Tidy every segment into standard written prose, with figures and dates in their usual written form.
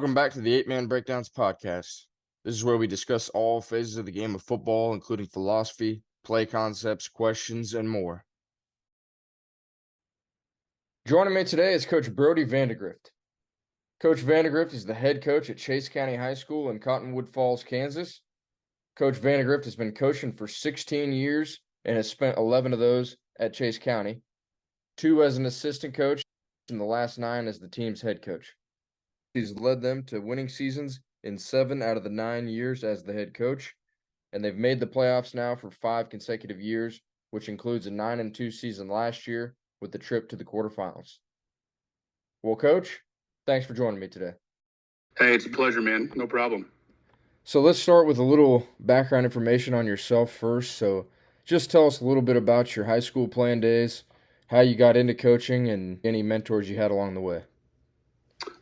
Welcome back to the 8-Man Breakdowns podcast. This is where we discuss all phases of the game of football, including philosophy, play concepts, questions, and more. Joining me today is Coach Brody Vandegrift. Coach Vandegrift is the head coach at Chase County High School in Cottonwood Falls, Kansas. Coach Vandegrift has been coaching for 16 years and has spent 11 of those at Chase County, 2 as an assistant coach, and the last 9 as the team's head coach. He's led them to winning seasons in 7 out of the 9 years as the head coach, and they've made the playoffs now for 5 consecutive years, which includes a 9-2 season last year with the trip to the quarterfinals. Well, Coach, thanks for joining me today. Hey, it's a pleasure, man. No problem. So let's start with a little background information on yourself first. So just tell us a little bit about your high school playing days, how you got into coaching, and any mentors you had along the way.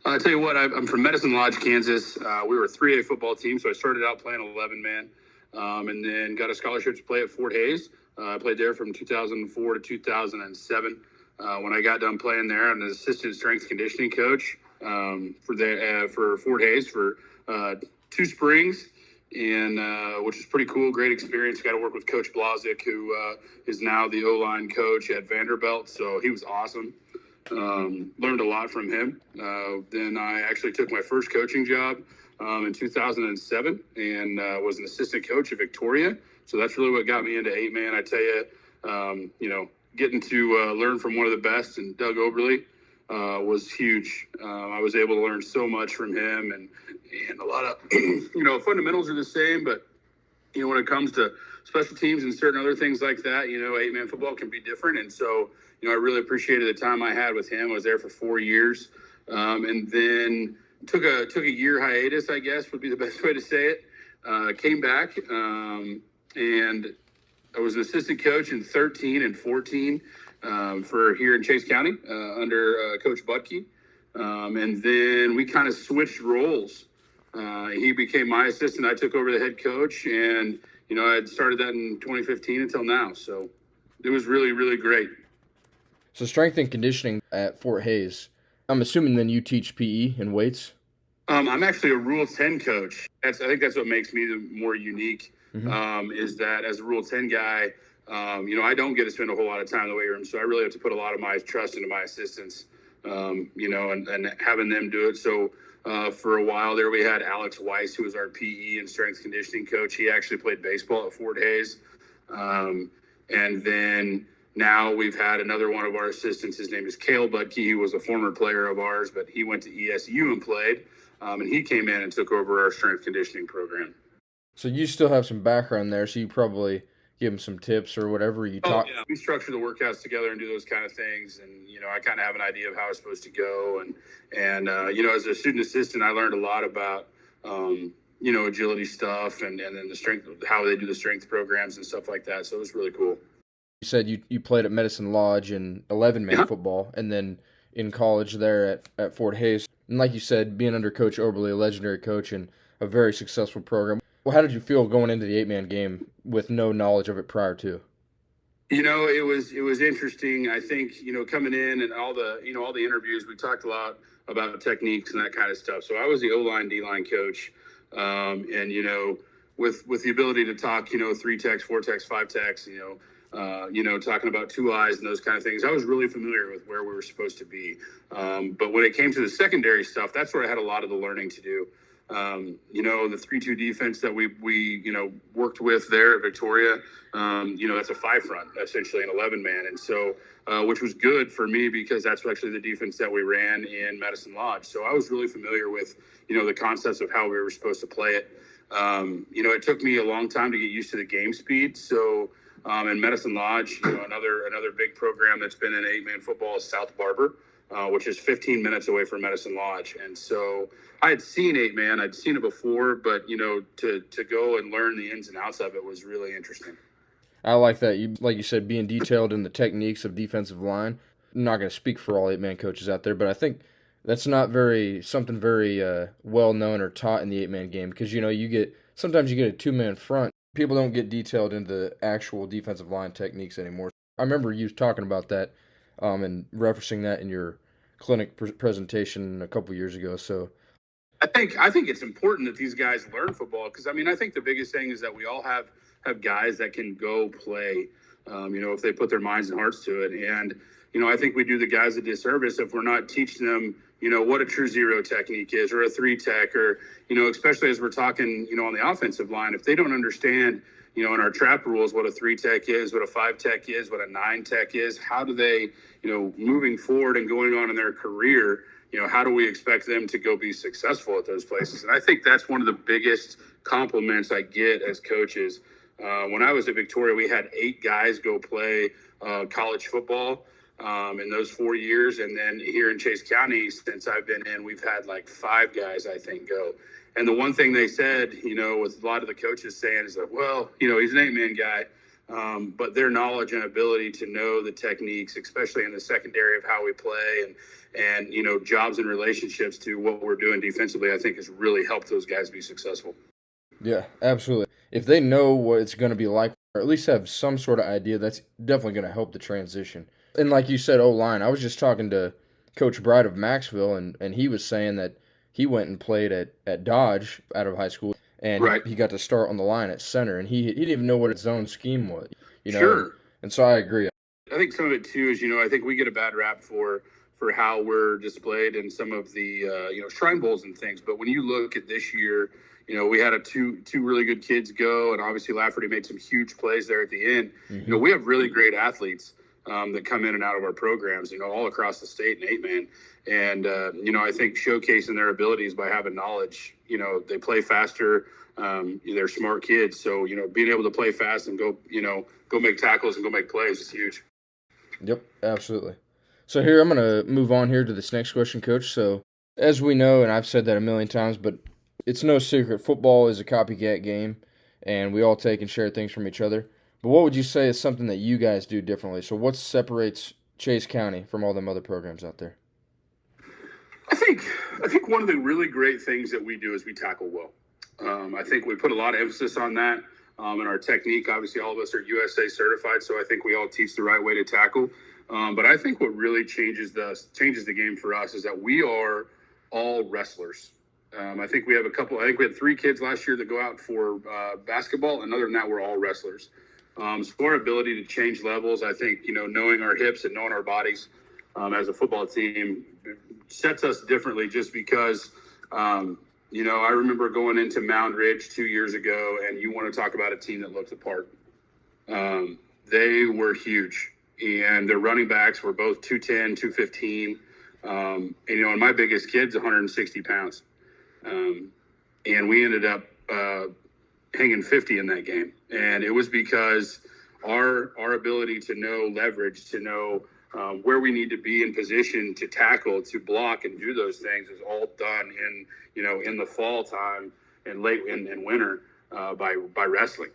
I tell you what, I'm from Medicine Lodge, Kansas. We were a 3A football team, so I started out playing 11-man, and then got a scholarship to play at Fort Hays. I played there from 2004 to 2007. When I got done playing there, I'm an assistant strength conditioning coach for Fort Hays for 2 springs, and which is pretty cool. Great experience. Got to work with Coach Blazik, who is now the O-line coach at Vanderbilt, so he was awesome. Learned a lot from him. Then I actually took my first coaching job in 2007 and was an assistant coach at Victoria. So that's really what got me into 8-man. I tell you, getting to learn from one of the best, and Doug Oberly, was huge. I was able to learn so much from him, and a lot of, fundamentals are the same, but when it comes to special teams and certain other things like that, 8-man football can be different. And so, I really appreciated the time I had with him. I was there for 4 years, and then took a year hiatus, I guess would be the best way to say it. Came back, and I was an assistant coach in 13 and 14 for here in Chase County under Coach Butke. And then we kind of switched roles. He became my assistant. I took over the head coach, and I had started that in 2015 until now. So it was really, really great. So strength and conditioning at Fort Hays. I'm assuming then you teach PE and weights? I'm actually a Rule 10 coach. I think that's what makes me the more unique, is that as a Rule 10 guy, I don't get to spend a whole lot of time in the weight room. So I really have to put a lot of my trust into my assistants, and having them do it. So for a while there, we had Alex Weiss, who was our PE and strength conditioning coach. He actually played baseball at Fort Hays. And then now we've had another one of our assistants. His name is Cale Budke. He was a former player of ours, but he went to ESU and played. And he came in and took over our strength conditioning program. So you still have some background there, so you probably give them some tips or whatever you talk. Yeah, we structure the workouts together and do those kind of things. And, I kind of have an idea of how it's supposed to go. And as a student assistant, I learned a lot about, agility stuff and then the strength, how they do the strength programs and stuff like that. So it was really cool. You said you played at Medicine Lodge in 11-man football, and then in college there at Fort Hays. And like you said, being under Coach Oberly, a legendary coach and a very successful program. Well, how did you feel going into the 8-man game with no knowledge of it prior to? It was interesting. I think, coming in and all the interviews, we talked a lot about techniques and that kind of stuff. So I was the O-line, D-line coach. And, with the ability to talk, 3 techs, 4 techs, 5 techs, talking about 2 eyes and those kind of things. I was really familiar with where we were supposed to be. But when it came to the secondary stuff, that's where I had a lot of the learning to do. The 3-2 defense that we worked with there at Victoria, that's a 5 front, essentially an 11-man. And so, which was good for me because that's actually the defense that we ran in Medicine Lodge. So I was really familiar with, the concepts of how we were supposed to play it. It took me a long time to get used to the game speed. So, in Medicine Lodge, another big program that's been in 8-man football is South Barber, which is 15 minutes away from Medicine Lodge. And so I had seen 8-man, I'd seen it before, but to go and learn the ins and outs of it was really interesting. I like that. Like you said, being detailed in the techniques of defensive line. I'm not going to speak for all 8-man coaches out there, but I think that's not something very well known or taught in the 8-man game because sometimes you get a 2-man front. People don't get detailed into the actual defensive line techniques anymore. I remember you talking about that and referencing that in your clinic presentation a couple years ago. So I think it's important that these guys learn football because I mean I think the biggest thing is that we all have guys that can go play, if they put their minds and hearts to it. And I think we do the guys a disservice if we're not teaching them what a true zero technique is or a three tech or especially as we're talking on the offensive line if they don't understand in our trap rules what a three tech is, what a five tech is, what a nine tech is, how do they moving forward and going on in their career, how do we expect them to go be successful at those places? And I think that's one of the biggest compliments I get as coaches. When I was at Victoria, we had 8 guys go play college football in those 4 years. And then here in Chase County, since I've been in, we've had like 5 guys, I think, go. And the one thing they said, with a lot of the coaches saying is that, well, he's an 8-man guy. But their knowledge and ability to know the techniques, especially in the secondary of how we play and jobs and relationships to what we're doing defensively, I think has really helped those guys be successful. Yeah, absolutely. If they know what it's going to be like, or at least have some sort of idea, that's definitely going to help the transition. And like you said, O-line, I was just talking to Coach Bride of Maxville, and he was saying that he went and played at Dodge out of high school, and Right. he got to start on the line at center, and he didn't even know what his zone scheme was. Sure. And so I agree. I think some of it too is, I think we get a bad rap for how we're displayed in some of the Shrine Bowls and things. But when you look at this year, we had two really good kids go, and obviously Lafferty made some huge plays there at the end. Mm-hmm. We have really great athletes that come in and out of our programs, all across the state in 8-man. And I think showcasing their abilities by having knowledge. They play faster. They're smart kids, so being able to play fast and go make tackles and go make plays is huge. Yep, absolutely. So here I'm going to move on here to this next question, Coach. So as we know, and I've said that a million times, but it's no secret, football is a copycat game, and we all take and share things from each other. But what would you say is something that you guys do differently? So what separates Chase County from all them other programs out there? I think one of the really great things that we do is we tackle well. I think we put a lot of emphasis on that in our technique. Obviously, all of us are USA certified, so I think we all teach the right way to tackle. But I think what really changes the game for us is that we are all wrestlers. I think we have I think we had 3 kids last year that go out for basketball, and other than that, we're all wrestlers. So our ability to change levels, I think, knowing our hips and knowing our bodies as a football team sets us differently just because, I remember going into Mound Ridge 2 years ago, and you want to talk about a team that looked the part. They were huge, and their running backs were both 210, 215. And my biggest kid's 160 pounds. And we ended up hanging 50 in that game. And it was because our ability to know leverage, to know where we need to be in position to tackle, to block, and do those things is all done in the fall time and late in winter by wrestling.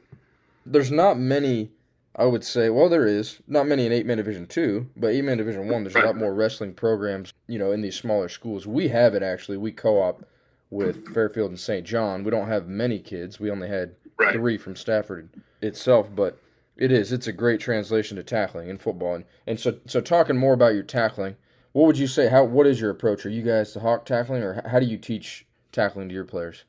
There's not many, I would say. Well, there is not many in 8-man Division 2, but 8-man Division 1. There's a lot more wrestling programs, in these smaller schools. We have it actually. We co-op with Fairfield and St. John. We don't have many kids. We only had 3 from Stafford itself, but it's a great translation to tackling in football. And so talking more about your tackling, what would you say? What is your approach? Are you guys the hawk tackling, or how do you teach tackling to your players?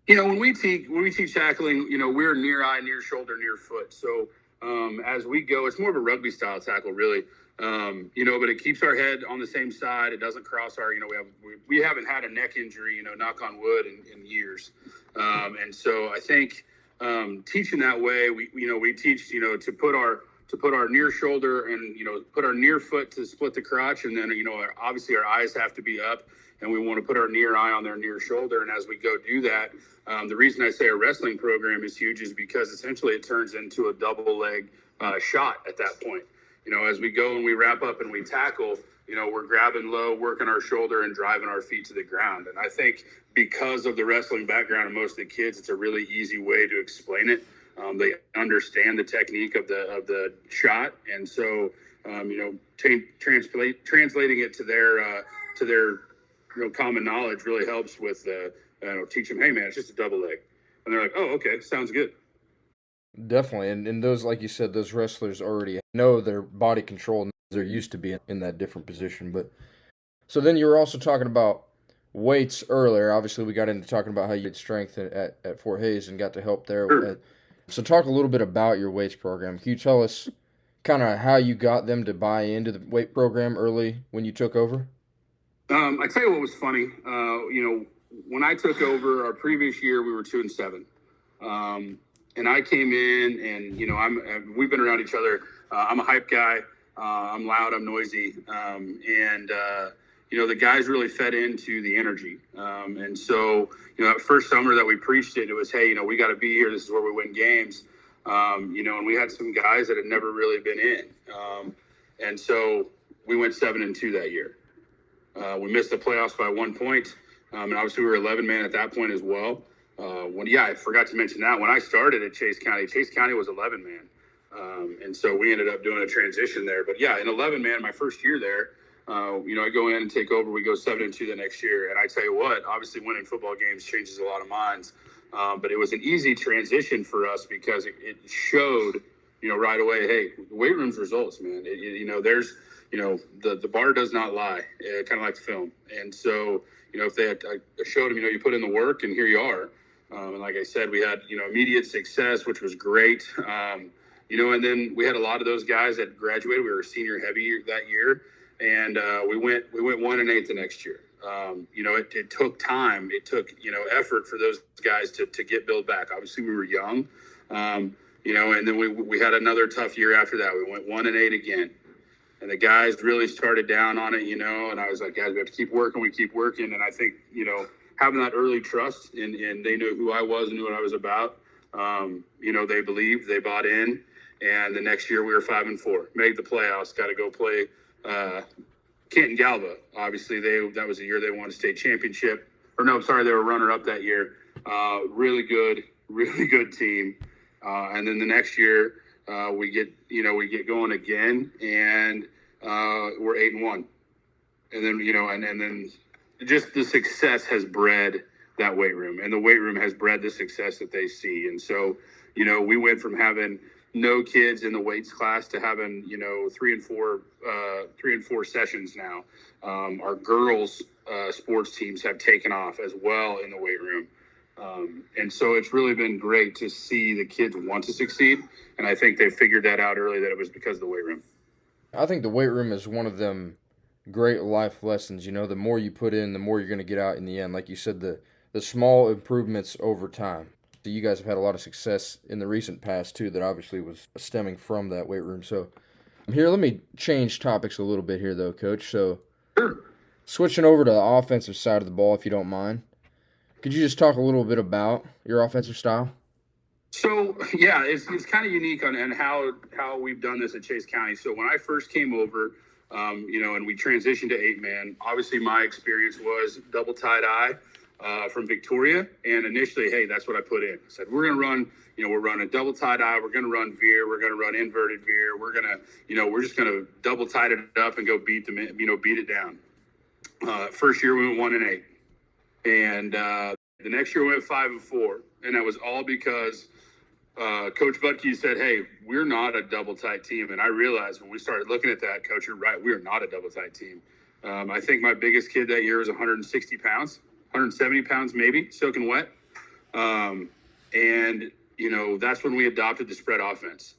When we teach tackling, we're near eye, near shoulder, near foot. So as we go, it's more of a rugby style tackle, really. But it keeps our head on the same side. It doesn't cross our, we haven't had a neck injury, knock on wood, in years. And so I think teaching that way, we teach, to put our near shoulder and, put our near foot to split the crotch. And then, obviously our eyes have to be up, and we want to put our near eye on their near shoulder. And as we go do that, the reason I say a wrestling program is huge is because essentially it turns into a double leg shot at that point. As we go and we wrap up and we tackle, we're grabbing low, working our shoulder, and driving our feet to the ground. And I think because of the wrestling background of most of the kids, it's a really easy way to explain it. They understand the technique of the shot, and so translating it to their common knowledge really helps with teach them. Hey man, it's just a double leg, and they're like, oh okay, sounds good. Definitely, and those, like you said, those wrestlers already know their body control, and they're used to being in that different position. But so then you were also talking about weights earlier. Obviously, we got into talking about how you did strength at Fort Hays and got to help there. Sure. So, talk a little bit about your weights program. Can you tell us kind of how you got them to buy into the weight program early when you took over? I tell you what was funny. When I took over our previous year, we were 2-7. And I came in, and we've been around each other. I'm a hype guy. I'm loud. I'm noisy. The guys really fed into the energy. And so, that first summer that we preached it, it was, hey, we got to be here. This is where we win games. And we had some guys that had never really been in. And so we went 7-2 that year. We missed the playoffs by 1 point. And obviously we were 11 man at that point as well. I forgot to mention that when I started at Chase County was 11 man. And so we ended up doing a transition there. But yeah, in 11 man, my first year there, I go in and take over. We go 7-2 the next year. And I tell you what, obviously winning football games changes a lot of minds. But it was an easy transition for us because it showed, right away, hey, the weight room's results, man. There's, the bar does not lie, kind of like the film. And so, if I showed them, you put in the work and here you are. And like I said, we had, immediate success, which was great. And then we had a lot of those guys that graduated. We were senior heavy that year. And we went 1-8 the next year. It took time. It took, effort for those guys to get built back. Obviously we were young, and then we had another tough year after that. We went 1-8 again. And the guys really started down on it, and I was like, guys, we have to keep working. We keep working. And I think, having that early trust and they knew who I was and knew what I was about. They believed, they bought in. And the next year we were 5-4, made the playoffs, got to go play Canton Galva. Obviously that was the year they won a state championship. Or no, I'm sorry, they were runner up that year. Really good team. And then the next year, we get going again, and we're 8-1, and then and then just the success has bred that weight room, and the weight room has bred the success that they see. And so, we went from having no kids in the weights class to having 3 and 4 sessions now. Our girls sports teams have taken off as well in the weight room. And so it's really been great to see the kids want to succeed. And I think they figured that out early, that it was because of the weight room. I think the weight room is one of them great life lessons. The more you put in, the more you're going to get out in the end. Like you said, the small improvements over time. So you guys have had a lot of success in the recent past too, that obviously was stemming from that weight room. So here, let me change topics a little bit here though, Coach. So Sure. Switching over to the offensive side of the ball, if you don't mind. Could you just talk a little bit about your offensive style? So yeah, it's kind of unique on how we've done this at Chase County. So when I first came over, and we transitioned to 8-man, obviously my experience was double tight eye from Victoria, and initially, hey, that's what I put in. I said we're gonna run, we're running double tight eye, we're gonna run veer, we're gonna run inverted veer, we're we're just gonna double tight it up and go beat it down. First year we went 1-8, and the next year we went 5-4, and that was all because Coach Butke said, hey, we're not a double tight team. And I realized when we started looking at that, Coach, you're right, we are not a double tight team. I think my biggest kid that year was 160 pounds, 170 pounds maybe, soaking wet. That's when we adopted the spread offense.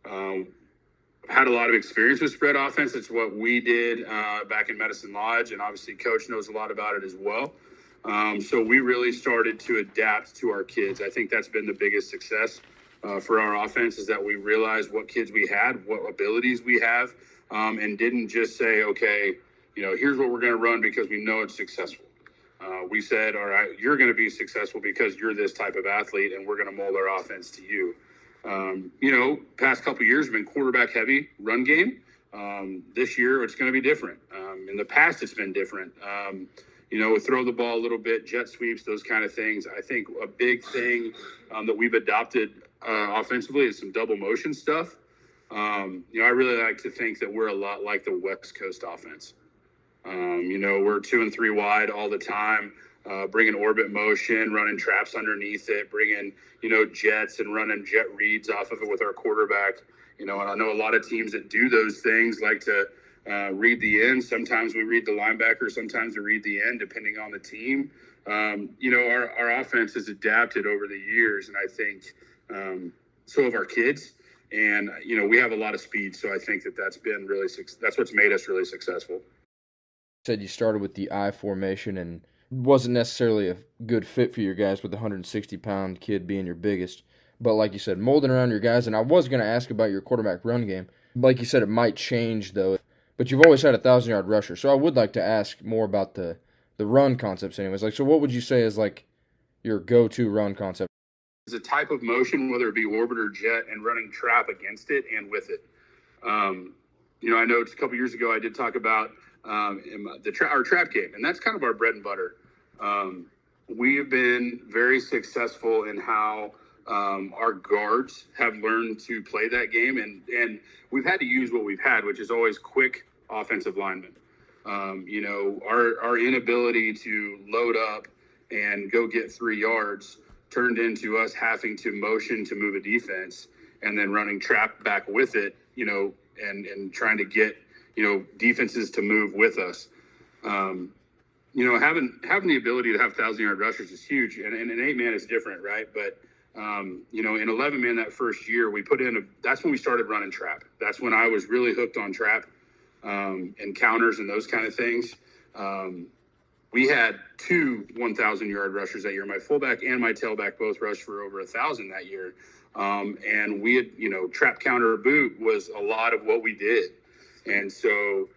Had a lot of experience with spread offense. It's what we did back in Medicine Lodge, and obviously Coach knows a lot about it as well. So we really started to adapt to our kids. I think that's been the biggest success for our offense, is that we realized what kids we had, what abilities we have, and didn't just say, okay, here's what we're going to run because we know it's successful. We said, all right, you're going to be successful because you're this type of athlete, and we're going to mold our offense to you. Past couple of years have been quarterback heavy run game. This year it's going to be different. In the past it's been different. Throw the ball a little bit, jet sweeps, those kind of things. I think a big thing that we've adopted offensively is some double motion stuff. I really like to think that we're a lot like the West Coast offense. We're 2 and 3 wide all the time, bringing orbit motion, running traps underneath it, bringing, jets and running jet reads off of it with our quarterback. And I know a lot of teams that do those things like to read the end. Sometimes we read the linebacker. Sometimes we read the end, depending on the team. Our offense has adapted over the years, and I think so have our kids. And, we have a lot of speed. So I think that's been that's what's made us really successful. Said you started with the I formation and wasn't necessarily a good fit for your guys with the 160-pound kid being your biggest. But like you said, molding around your guys. And I was going to ask about your quarterback run game. Like you said, it might change, though. But you've always had a 1,000-yard rusher. So I would like to ask more about the run concepts anyways. Like, so what would you say is like your go-to run concept? It's a type of motion, whether it be orbit or jet, and running trap against it and with it. I know a couple years ago I did talk about our trap game, and that's kind of our bread and butter. We have been very successful in how our guards have learned to play that game, and we've had to use what we've had, which is always quick offensive linemen. Our inability to load up and go get 3 yards turned into us having to motion to move a defense and then running trap back with it, and trying to get, defenses to move with us. Having the ability to have 1,000-yard rushers is huge, and an 8-man is different, right? But in 11-man that first year, we put in that's when we started running trap. That's when I was really hooked on trap and counters and those kind of things. We had 2 1,000-yard rushers that year. My fullback and my tailback both rushed for over 1,000 that year. And we had, trap counter boot was a lot of what we did. And so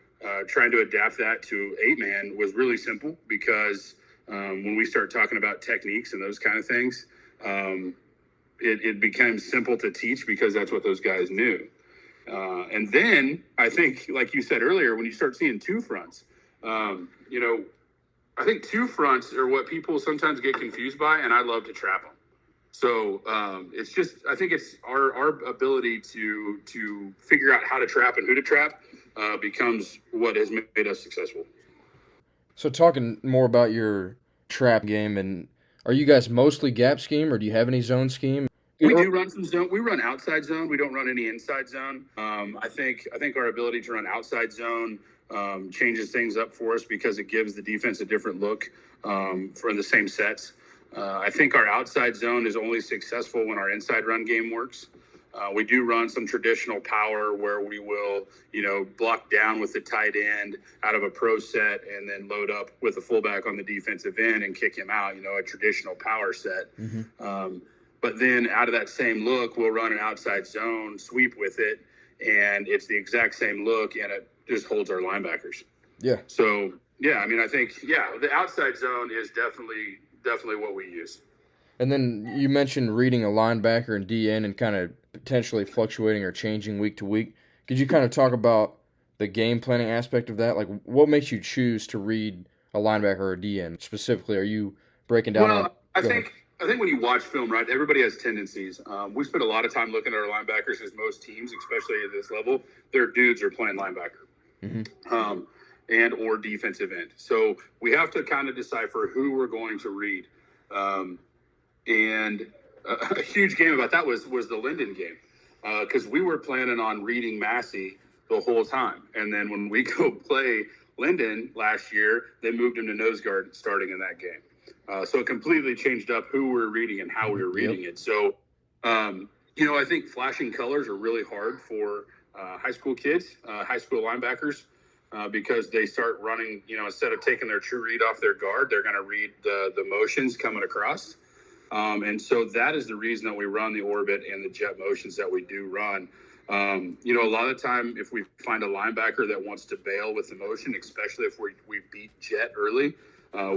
trying to adapt that to 8-man was really simple because when we start talking about techniques and those kind of things, it became simple to teach because that's what those guys knew. And then I think, like you said earlier, when you start seeing 2 fronts, I think 2 fronts are what people sometimes get confused by, and I love to trap them. So it's just, I think it's our ability to figure out how to trap and who to trap becomes what has made us successful. So talking more about your trap game, and are you guys mostly gap scheme, or do you have any zone scheme? We do run some zone. We run outside zone. We don't run any inside zone. I think our ability to run outside zone changes things up for us because it gives the defense a different look for the same sets. I think our outside zone is only successful when our inside run game works. We do run some traditional power where we will, block down with the tight end out of a pro set and then load up with a fullback on the defensive end and kick him out, a traditional power set. Mm-hmm. But then out of that same look, we'll run an outside zone sweep with it, and it's the exact same look, and it just holds our linebackers. Yeah. So, I think, the outside zone is definitely what we use. And then you mentioned reading a linebacker and DN and kind of potentially fluctuating or changing week to week. Could you kind of talk about the game planning aspect of that? Like, what makes you choose to read a linebacker or a DN specifically? Are you breaking down? Well, I think when you watch film, right, everybody has tendencies. We spend a lot of time looking at our linebackers because most teams, especially at this level, their dudes are playing linebacker. Mm-hmm. And or defensive end. So we have to kind of decipher who we're going to read. And a huge game about that was the Linden game because we were planning on reading Massey the whole time. And then when we go play Linden last year, they moved him to nose guard starting in that game. So it completely changed up who we were reading and how we were reading it. So, I think flashing colors are really hard for high school kids, high school linebackers. Because they start running, instead of taking their true read off their guard, they're going to read the motions coming across. And so that is the reason that we run the orbit and the jet motions that we do run. A lot of the time, if we find a linebacker that wants to bail with the motion, especially if we beat jet early,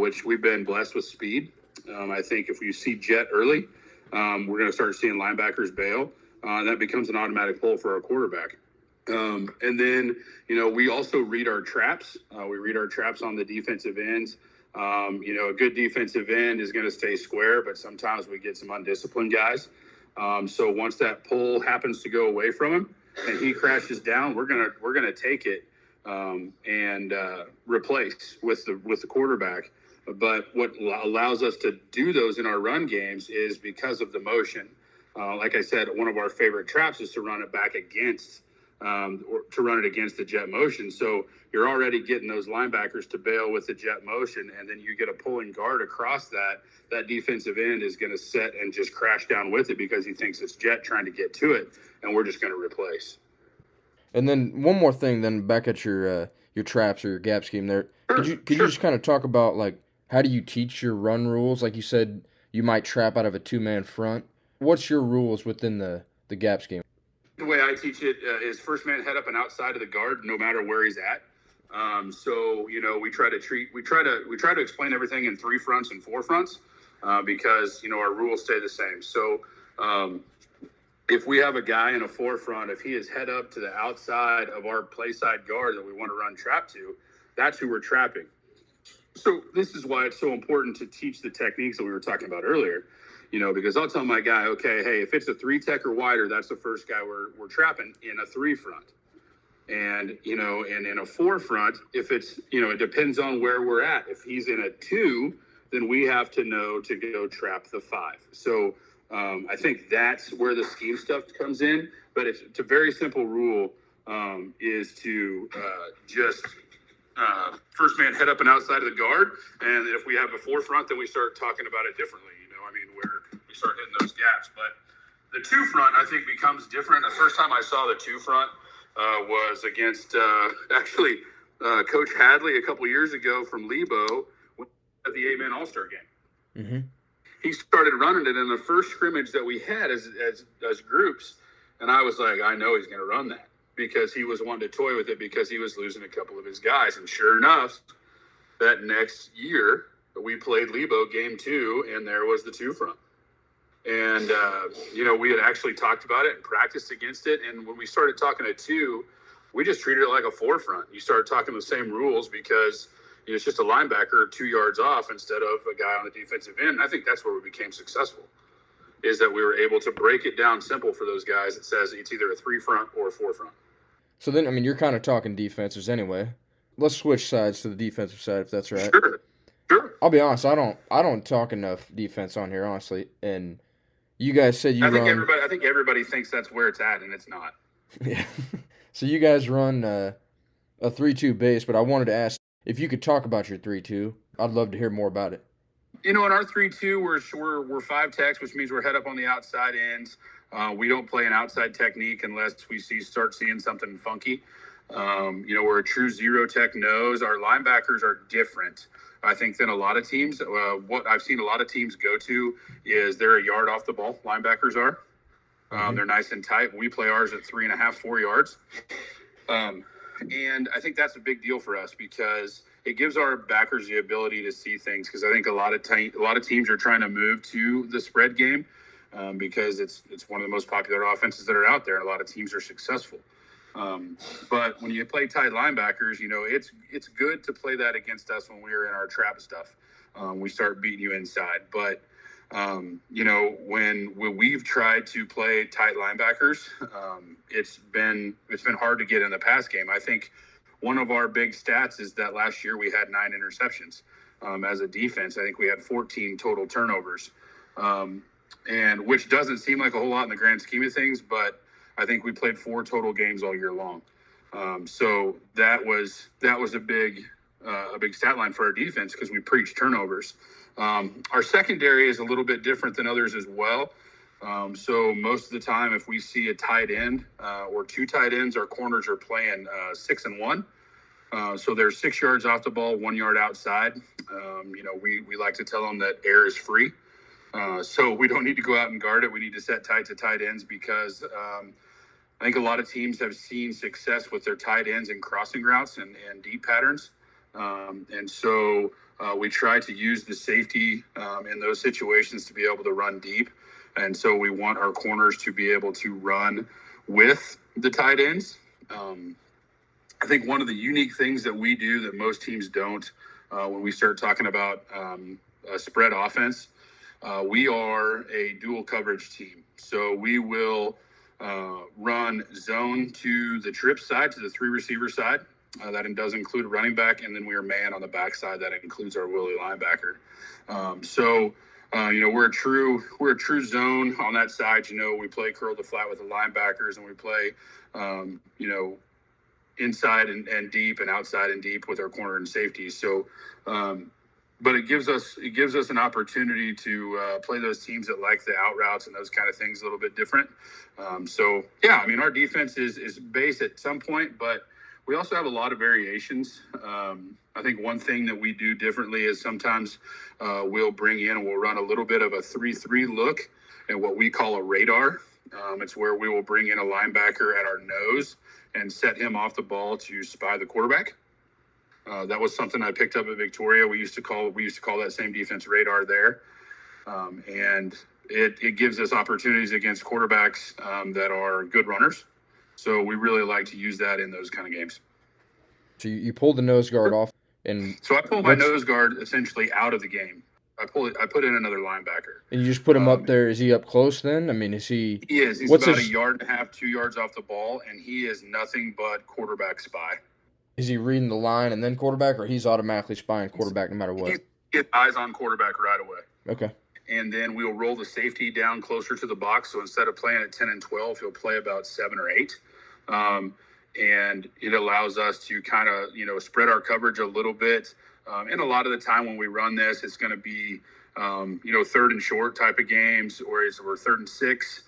which we've been blessed with speed. I think if you see jet early, we're going to start seeing linebackers bail. That becomes an automatic pull for our quarterback. And then, we also read our traps. We read our traps on the defensive ends. A good defensive end is going to stay square, but sometimes we get some undisciplined guys. So once that pull happens to go away from him and he crashes down, we're gonna take it and replace with the quarterback. But what allows us to do those in our run games is because of the motion. Like I said, one of our favorite traps is to run it back against or to run it against the jet motion. So you're already getting those linebackers to bail with the jet motion, and then you get a pulling guard across that. That defensive end is going to set and just crash down with it because he thinks it's jet trying to get to it, and we're just going to replace. And then one more thing, then back at your traps or your gap scheme there. Could you just kind of talk about like how do you teach your run rules? Like you said, you might trap out of a 2-man front. What's your rules within the gap scheme? The way I teach it is first man head up and outside of the guard, no matter where he's at. So we try to explain everything in 3 fronts and 4 fronts because our rules stay the same. So if we have a guy in a 4 front, if he is head up to the outside of our play side guard that we want to run trap to, that's who we're trapping. So this is why it's so important to teach the techniques that we were talking about earlier. Because I'll tell my guy, okay, hey, if it's a 3 tech or wider, that's the first guy we're trapping in a 3 front. And, and in a 4 front, if it's, it depends on where we're at. If he's in a 2, then we have to know to go trap the 5. So I think that's where the scheme stuff comes in. But it's a very simple rule is to just first man head up and outside of the guard. And if we have a 4 front, then we start talking about it differently. Where we start hitting those gaps. But the 2 front, I think, becomes different. The first time I saw the 2 front was against Coach Hadley a couple years ago from Lebo at the 8-man All-Star game. Mm-hmm. He started running it in the first scrimmage that we had as groups, and I was like, I know he's going to run that because he was wanting to toy with it because he was losing a couple of his guys. And sure enough, that next year, we played Lebo game 2, and there was the 2 front. And, we had actually talked about it and practiced against it. And when we started talking at 2, we just treated it like a 4 front. You started talking the same rules because it's just a linebacker 2 yards off instead of a guy on the defensive end. And I think that's where we became successful, is that we were able to break it down simple for those guys. It says it's either a 3 front or a 4 front. So then, you're kind of talking defenses anyway. Let's switch sides to the defensive side, if that's right. Sure. I'll be honest. I don't talk enough defense on here, honestly. And you guys said I think everybody thinks that's where it's at, and it's not. Yeah. So you guys run a 3-2 base, but I wanted to ask if you could talk about your 3-2. I'd love to hear more about it. In our 3-2, we're 5 techs, which means we're head up on the outside ends. We don't play an outside technique unless we start seeing something funky. We're a true 0 tech nose. Our linebackers are different, I think, than a lot of teams. What I've seen a lot of teams go to is they're a yard off the ball. Linebackers are. They're nice and tight. We play ours at 3.5, 4 yards. And I think that's a big deal for us because it gives our backers the ability to see things. Because I think a lot of teams are trying to move to the spread game because it's one of the most popular offenses that are out there. And a lot of teams are successful. But when you play tight linebackers, it's good to play that against us when we're in our trap stuff. We start beating you inside. But, when we've tried to play tight linebackers, it's been hard to get in the pass game. I think one of our big stats is that last year we had 9 interceptions as a defense. I think we had 14 total turnovers, and which doesn't seem like a whole lot in the grand scheme of things, but I think we played 4 total games all year long. So that was a big stat line for our defense because we preach turnovers. Our secondary is a little bit different than others as well. So most of the time, if we see a tight end or 2 tight ends, our corners are playing 6 and 1. So they're 6 yards off the ball, 1 yard outside. We like to tell them that air is free. So we don't need to go out and guard it. We need to set tight to tight ends because I think a lot of teams have seen success with their tight ends in crossing routes and deep patterns. And so we try to use the safety in those situations to be able to run deep. And so we want our corners to be able to run with the tight ends. I think one of the unique things that we do that most teams don't when we start talking about a spread offense, we are a dual coverage team. So we will run zone to the trip side, to the 3 receiver side. That does include a running back, and then we are man on the back side. That includes our Willie linebacker. So We're a true zone on that side. We play curl the flat with the linebackers, and we play, inside and deep and outside and deep with our corner and safety. So, but it gives us an opportunity to play those teams that like the out routes and those kind of things a little bit different. Our defense is based at some point, but we also have a lot of variations. I think one thing that we do differently is sometimes we'll bring in and we'll run a little bit of a 3-3 look and what we call a radar. It's where we will bring in a linebacker at our nose and set him off the ball to spy the quarterback. That was something I picked up at Victoria. We used to call that same defense radar there, and it gives us opportunities against quarterbacks that are good runners. So we really like to use that in those kind of games. So you pulled the nose guard off, and so I pulled my nose guard essentially out of the game. I put in another linebacker. And you just put him up there. Is he up close then? I mean, is he? He is. He's about 1.5 yards, 2 yards off the ball, and he is nothing but quarterback spy. Is he reading the line and then quarterback, or he's automatically spying quarterback no matter what? He gets eyes on quarterback right away. Okay. And then we'll roll the safety down closer to the box. So instead of playing at 10 and 12, he'll play about 7 or 8. And it allows us to kind of, spread our coverage a little bit. And a lot of the time when we run this, it's going to be, 3rd and short type of games, or we're 3rd and 6,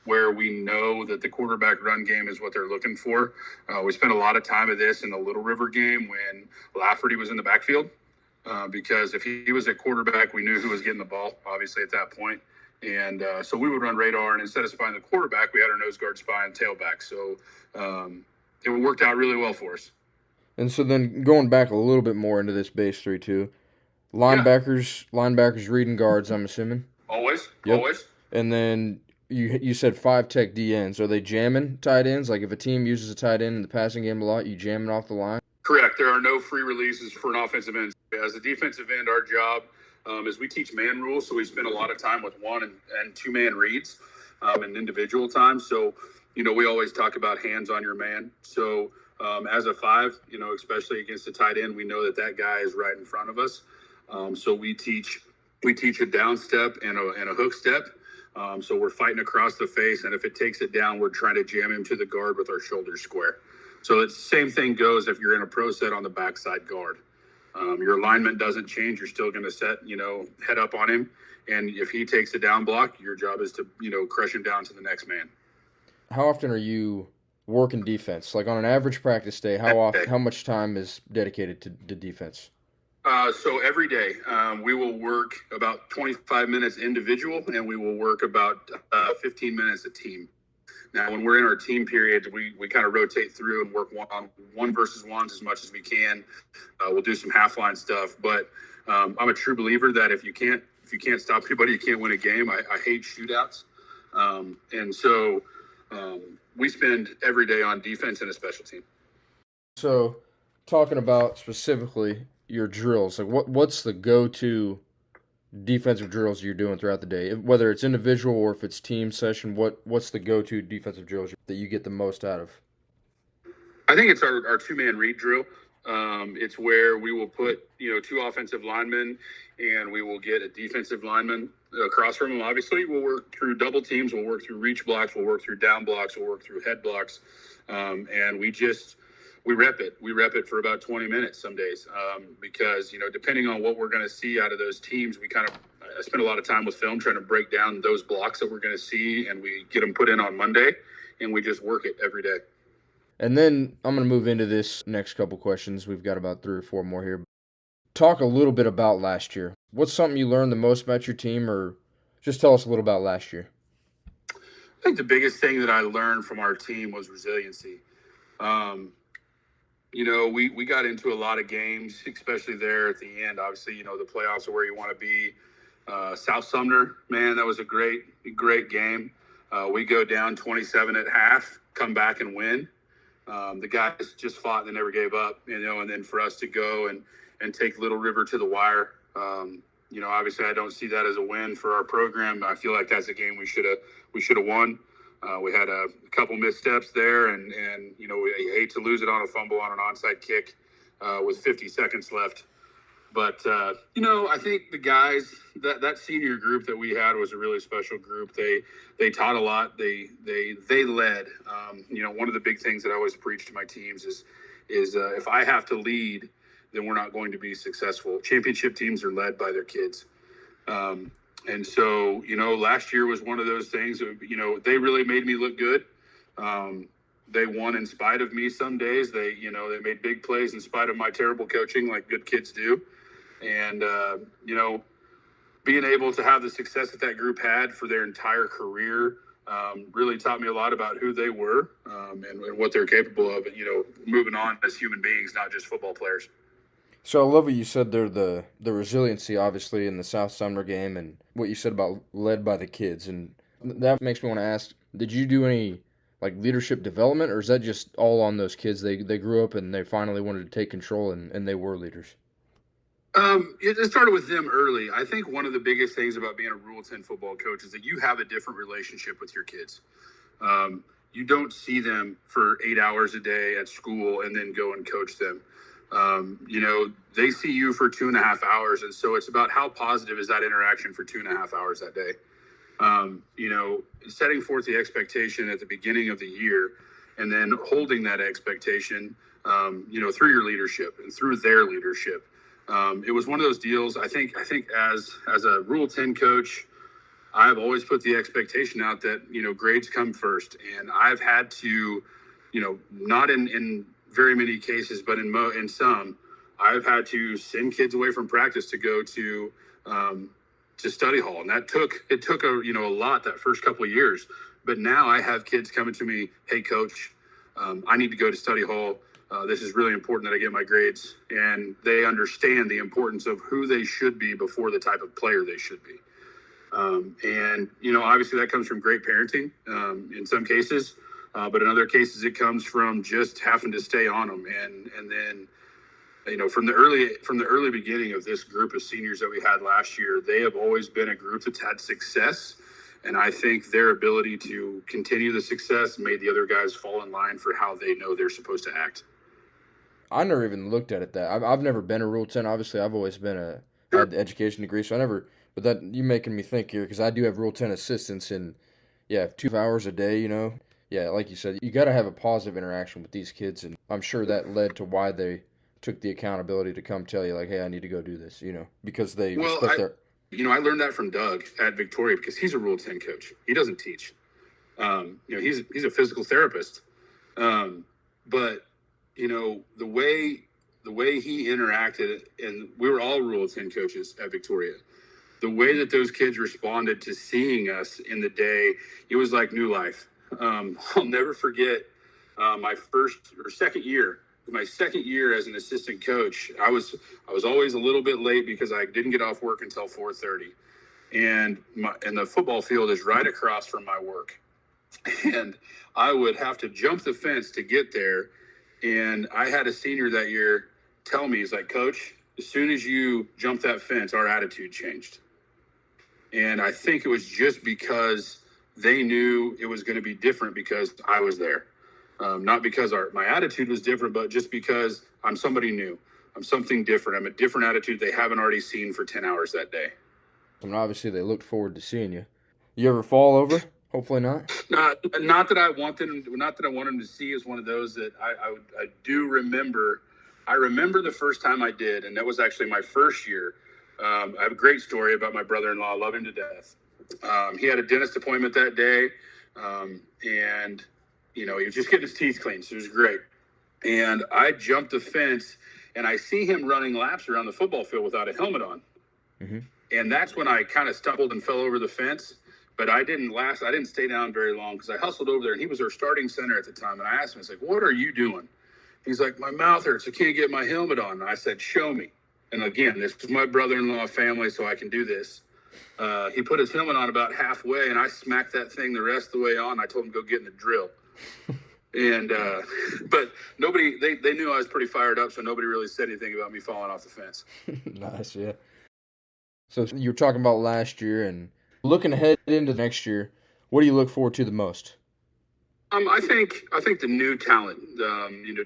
where we know that the quarterback run game is what they're looking for. We spent a lot of time of this in the Little River game when Lafferty was in the backfield, because if he was at quarterback, we knew who was getting the ball, obviously, at that point. And so we would run radar, and instead of spying the quarterback, we had our nose guard spying tailback. So it worked out really well for us. And so then going back a little bit more into this base 3-2, linebackers reading guards, I'm assuming. Always. And then you said 5 tech DNs. Are they jamming tight ends? Like if a team uses a tight end in the passing game a lot, you jamming off the line? Correct. There are no free releases for an offensive end. As a defensive end, our job is we teach man rules, so we spend a lot of time with 1 and 2 man reads and individual time. So, we always talk about hands on your man. So as a 5, especially against a tight end, we know that guy is right in front of us. So we teach a down step and a hook step. So we're fighting across the face, and if it takes it down, we're trying to jam him to the guard with our shoulders square. So the same thing goes if you're in a pro set on the backside guard. Your alignment doesn't change. You're still going to set, head up on him. And if he takes a down block, your job is to, crush him down to the next man. How often are you working defense? Like on an average practice day, how much time is dedicated to defense? So every day we will work about 25 minutes individual, and we will work about 15 minutes a team. Now, when we're in our team periods, we kind of rotate through and work one versus ones as much as we can. We'll do some half line stuff, but I'm a true believer that if you can't stop anybody, you can't win a game. I hate shootouts, and so we spend every day on defense and a special team. So, talking about specifically your drills, like what's the go-to defensive drills you're doing throughout the day, whether it's individual or if it's team session? What's the go-to defensive drills that you get the most out of? I think it's our 2-man read drill. It's where we will put 2 offensive linemen, and we will get a defensive lineman across from them. Obviously, we'll work through double teams, we'll work through reach blocks, we'll work through down blocks, we'll work through head blocks, and we rep it. We rep it for about 20 minutes some days, because, depending on what we're going to see out of those teams, I spend a lot of time with film trying to break down those blocks that we're going to see, and we get them put in on Monday, and we just work it every day. And then I'm going to move into this next couple questions. We've got about 3 or 4 more here. Talk a little bit about last year. What's something you learned the most about your team, or just tell us a little about last year? I think the biggest thing that I learned from our team was resiliency. We got into a lot of games, especially there at the end. Obviously, the playoffs are where you want to be. South Sumner, man, that was a great game. We go down 27 at half, come back and win. The guys just fought and they never gave up, and then for us to go and take Little River to the wire. Obviously I don't see that as a win for our program. I feel like that's a game we should have won. We had a couple missteps there, and we hate to lose it on a fumble on an onside kick with 50 seconds left. But I think the guys that senior group that we had was a really special group. They taught a lot. They led. One of the big things that I always preach to my teams is if I have to lead, then we're not going to be successful. Championship teams are led by their kids. And so, last year was one of those things. They really made me look good. They won in spite of me some days. They made big plays in spite of my terrible coaching, like good kids do. And, being able to have the success that group had for their entire career really taught me a lot about who they were and what they're capable of, moving on as human beings, not just football players. So I love what you said there, the resiliency, obviously, in the South Sumner game, and what you said about led by the kids. And that makes me want to ask, did you do any, like, leadership development, or is that just all on those kids? They grew up and they finally wanted to take control, and they were leaders? It started with them early. I think one of the biggest things about being a Rule 10 football coach is that you have a different relationship with your kids. You don't see them for 8 hours a day at school and then go and coach them. They see you for 2.5 hours. And so it's about how positive is that interaction for 2.5 hours that day. Setting forth the expectation at the beginning of the year and then holding that expectation, through your leadership and through their leadership. It was one of those deals. I think as a Rule 10 coach, I've always put the expectation out that, grades come first. And I've had to, not in very many cases, but in some, I've had to send kids away from practice to go to study hall. And it took a lot that first couple of years. But now I have kids coming to me, hey, coach, I need to go to study hall. This is really important that I get my grades. And they understand the importance of who they should be before the type of player they should be. Obviously that comes from great parenting in some cases, but in other cases it comes from just having to stay on them. And then, from the early beginning of this group of seniors that we had last year, they have always been a group that's had success. And I think their ability to continue the success made the other guys fall in line for how they know they're supposed to act. I never even looked at it that. I've never been a Rule 10. Obviously, I've always been had the education degree, so I never. But that you making me think here because I do have Rule 10 assistants, and yeah, 2 hours a day. Yeah, like you said, you got to have a positive interaction with these kids, and I'm sure that led to why they took the accountability to come tell you like, hey, I need to go do this. Because they respect their. I learned that from Doug at Victoria because he's a Rule 10 coach. He doesn't teach. He's a physical therapist, but the way he interacted, and we were all Rule 10 coaches at Victoria. The way that those kids responded to seeing us in the day, it was like new life. I'll never forget my second year as an assistant coach. I was always a little bit late because I didn't get off work until 4:30, and the football field is right across from my work, and I would have to jump the fence to get there. And I had a senior that year tell me, he's like, Coach, as soon as you jumped that fence, our attitude changed. And I think it was just because they knew it was going to be different because I was there. Not because my attitude was different, but just because I'm somebody new. I'm something different. I'm a different attitude they haven't already seen for 10 hours that day. And obviously they looked forward to seeing you. You ever fall over? Hopefully not. Not that I want them. Not that I want them to see is one of those that I do remember. I remember the first time I did, and that was actually my first year. I have a great story about my brother-in-law. I love him to death. He had a dentist appointment that day, and he was just getting his teeth cleaned, so it was great. And I jumped the fence, and I see him running laps around the football field without a helmet on. Mm-hmm. And that's when I kind of stumbled and fell over the fence. But I didn't stay down very long because I hustled over there, and he was our starting center at the time. And I asked him, I was like, what are you doing? He's like, my mouth hurts. I can't get my helmet on. And I said, show me. And again, this is my brother-in-law family, so I can do this. He put his helmet on about halfway, and I smacked that thing the rest of the way on. I told him to go get in the drill. And but nobody, they knew I was pretty fired up, so nobody really said anything about me falling off the fence. Nice, yeah. So you were talking about last year and looking ahead into next year. What do you look forward to the most? I think the new talent,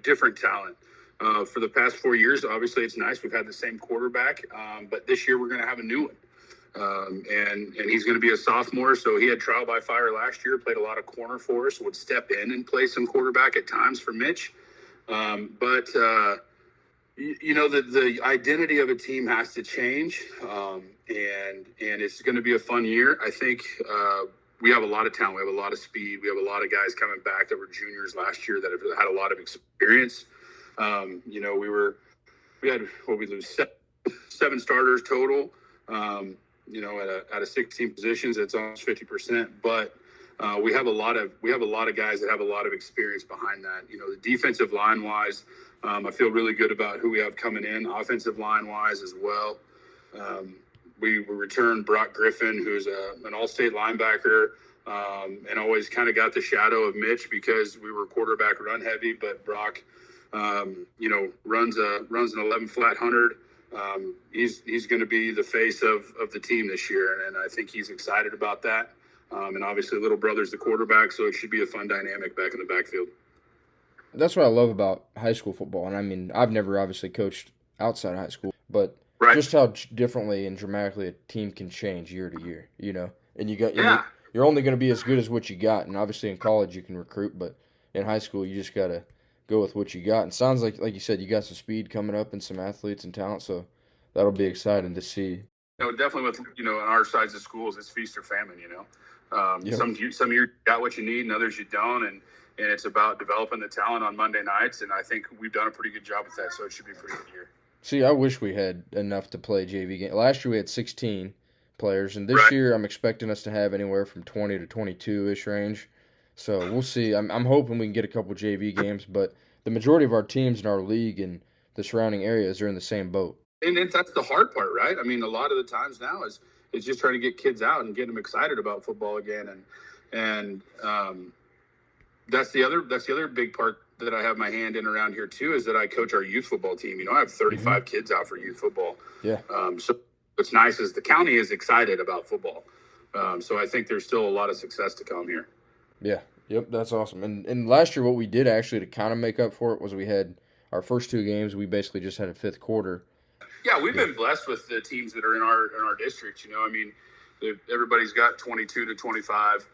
different talent. For the past 4 years, obviously it's nice. We've had the same quarterback, but this year we're going to have a new one. And he's going to be a sophomore, so he had trial by fire last year, played a lot of corner for us, would step in and play some quarterback at times for Mitch. But the identity of a team has to change, and it's going to be a fun year. I think we have a lot of talent. We have a lot of speed. We have a lot of guys coming back that were juniors last year that have had a lot of experience. We lose seven starters total. Out of 16 positions, it's almost 50%. But we have a lot of guys that have a lot of experience behind that. The defensive line wise, I feel really good about who we have coming in. Offensive line wise as well. We returned Brock Griffin, who's an all-state linebacker, and always kind of got the shadow of Mitch because we were quarterback run heavy. But Brock, runs an 11 flat 100. He's going to be the face of the team this year, and I think he's excited about that. And obviously, little brother's the quarterback, so it should be a fun dynamic back in the backfield. That's what I love about high school football. And I mean, I've never obviously coached outside of high school, but Right. just how differently and dramatically a team can change year to year, And Yeah. you're only going to be as good as what you got. And obviously in college you can recruit, but in high school you just got to go with what you got. And sounds like you said, you got some speed coming up and some athletes and talent, so that'll be exciting to see. Definitely with on our sides of schools, it's feast or famine. Yep. Some years you got what you need, and others you don't, and it's about developing the talent on Monday nights. And I think we've done a pretty good job with that, so it should be a pretty good year. See, I wish we had enough to play JV game. Last year we had 16 players, and this Right. year I'm expecting us to have anywhere from 20 to 22-ish range. So we'll see. I'm hoping we can get a couple JV games, but the majority of our teams in our league and the surrounding areas are in the same boat. And that's the hard part, right? I mean, a lot of the times now is just trying to get kids out and get them excited about football again, and that's the other big part that I have my hand in around here too, is that I coach our youth football team. I have 35 kids out for youth football. Yeah. So what's nice is the county is excited about football. So I think there's still a lot of success to come here. Yeah. Yep. That's awesome. And last year what we did actually to kind of make up for it was we had our first two games. We basically just had a fifth quarter. Yeah, we've been blessed with the teams that are in our district. Everybody's got 22 to 25.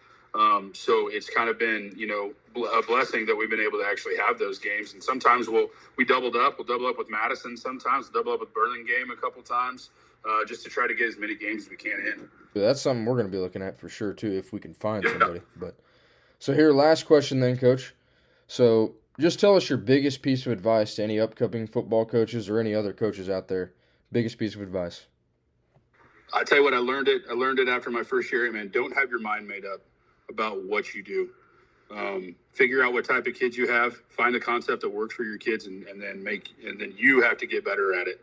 So it's kind of been, a blessing that we've been able to actually have those games. And sometimes we doubled up. We'll double up with Madison. Sometimes we'll double up with Burlingame a couple times, just to try to get as many games as we can in. That's something we're going to be looking at for sure too, if we can find somebody. But so here, last question then, Coach. So just tell us your biggest piece of advice to any upcoming football coaches or any other coaches out there. Biggest piece of advice. I tell you what, I learned it after my first year. Man, don't have your mind made up about what you do. Figure out what type of kids you have, find a concept that works for your kids, and then you have to get better at it.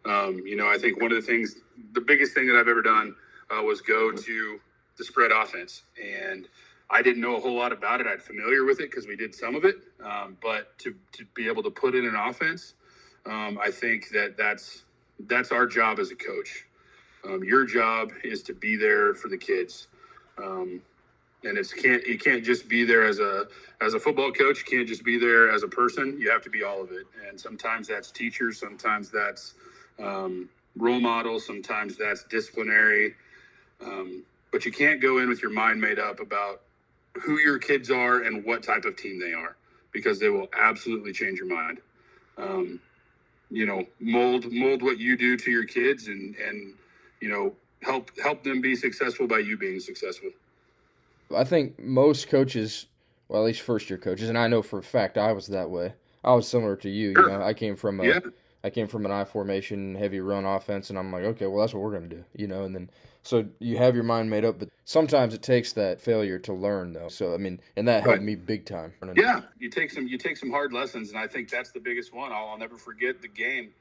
I think one of the biggest thing that I've ever done was go to the spread offense, and I didn't know a whole lot about it. I'm familiar with it because we did some of it, but to be able to put in an offense, I think that's our job as a coach. Your job is to be there for the kids. And you can't just be there as a football coach. You can't just be there as a person. You have to be all of it. And sometimes that's teachers. Sometimes that's role models. Sometimes that's disciplinary. But you can't go in with your mind made up about who your kids are and what type of team they are, because they will absolutely change your mind. Mold what you do to your kids, and help them be successful by you being successful. I think most coaches, well, at least first-year coaches, and I know for a fact I was that way. I was similar to you. Sure. I came from an I formation, heavy run offense, and I'm like, okay, well, that's what we're gonna do, And then so you have your mind made up, but sometimes it takes that failure to learn, though. So I mean, and that helped me big time. Yeah, you take some hard lessons, and I think that's the biggest one. I'll never forget the game.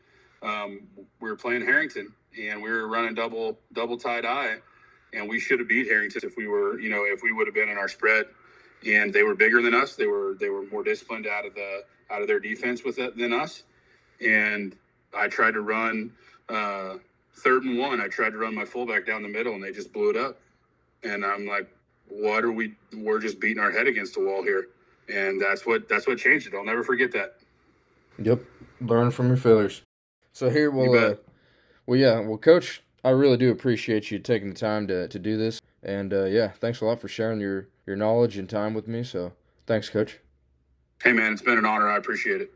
We were playing Harrington, and we were running double tight eye. And we should have beat Harrington if we would have been in our spread. And they were bigger than us. They were more disciplined out of their defense than us. And I tried to run 3rd and 1. I tried to run my fullback down the middle, and they just blew it up. And I'm like, we're just beating our head against the wall here. And that's what changed it. I'll never forget that. Yep. Learn from your failures. So here You bet. well, Coach, I really do appreciate you taking the time to do this. And yeah, thanks a lot for sharing your knowledge and time with me. So thanks, Coach. Hey, man, it's been an honor. I appreciate it.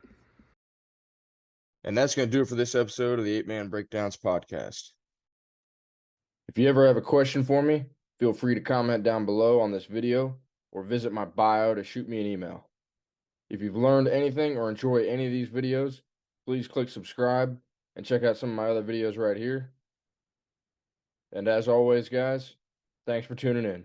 And that's going to do it for this episode of the 8-Man Breakdowns podcast. If you ever have a question for me, feel free to comment down below on this video or visit my bio to shoot me an email. If you've learned anything or enjoy any of these videos, please click subscribe and check out some of my other videos right here. And as always, guys, thanks for tuning in.